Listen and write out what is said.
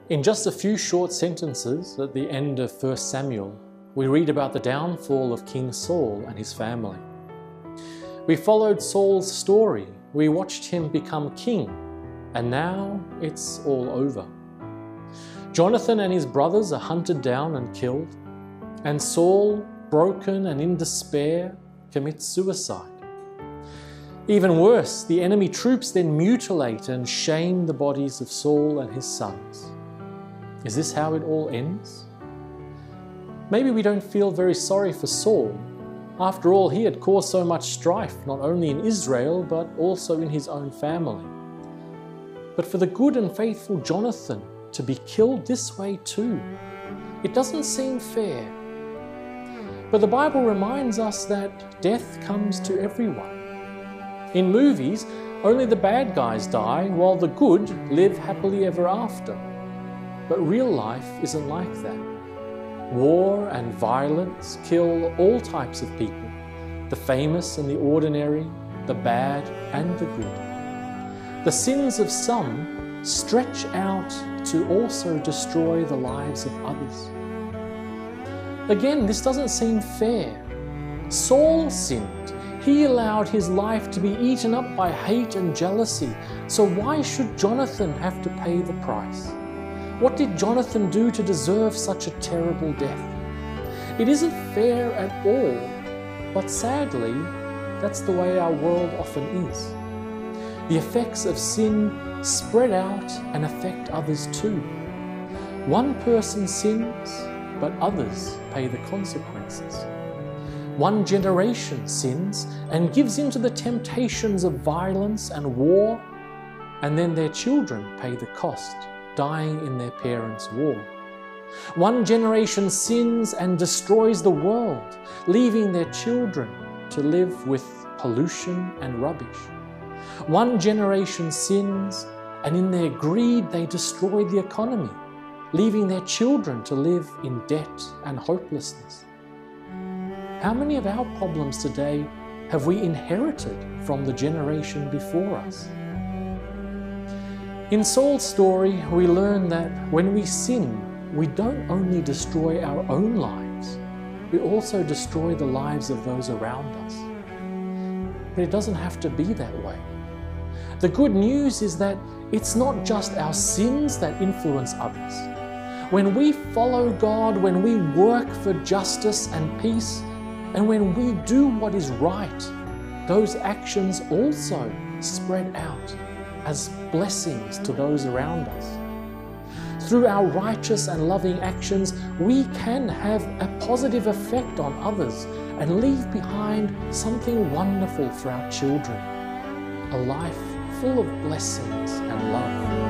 In just a few short sentences at the end of 1 Samuel, we read about the downfall of King Saul and his family. We followed Saul's story, we watched him become king, and now it's all over. Jonathan and his brothers are hunted down and killed, and Saul, broken and in despair, commits suicide. Even worse, the enemy troops then mutilate and shame the bodies of Saul and his sons. Is this how it all ends? Maybe we don't feel very sorry for Saul. After all, he had caused so much strife, not only in Israel, but also in his own family. But for the good and faithful Jonathan to be killed this way too, it doesn't seem fair. But the Bible reminds us that death comes to everyone. In movies, only the bad guys die, while the good live happily ever after. But real life isn't like that. War and violence kill all types of people, the famous and the ordinary, the bad and the good. The sins of some stretch out to also destroy the lives of others. Again, this doesn't seem fair. Saul sinned. He allowed his life to be eaten up by hate and jealousy. So why should Jonathan have to pay the price? What did Jonathan do to deserve such a terrible death? It isn't fair at all, but sadly, that's the way our world often is. The effects of sin spread out and affect others too. One person sins, but others pay the consequences. One generation sins and gives in to the temptations of violence and war, and then their children pay the cost, dying in their parents' war. One generation sins and destroys the world, leaving their children to live with pollution and rubbish. One generation sins, and in their greed they destroy the economy, leaving their children to live in debt and hopelessness. How many of our problems today have we inherited from the generation before us? In Saul's story, we learn that when we sin, we don't only destroy our own lives, we also destroy the lives of those around us. But it doesn't have to be that way. The good news is that it's not just our sins that influence others. When we follow God, when we work for justice and peace, and when we do what is right, those actions also spread out as blessings to those around us. Through our righteous and loving actions, we can have a positive effect on others and leave behind something wonderful for our children, a life full of blessings and love.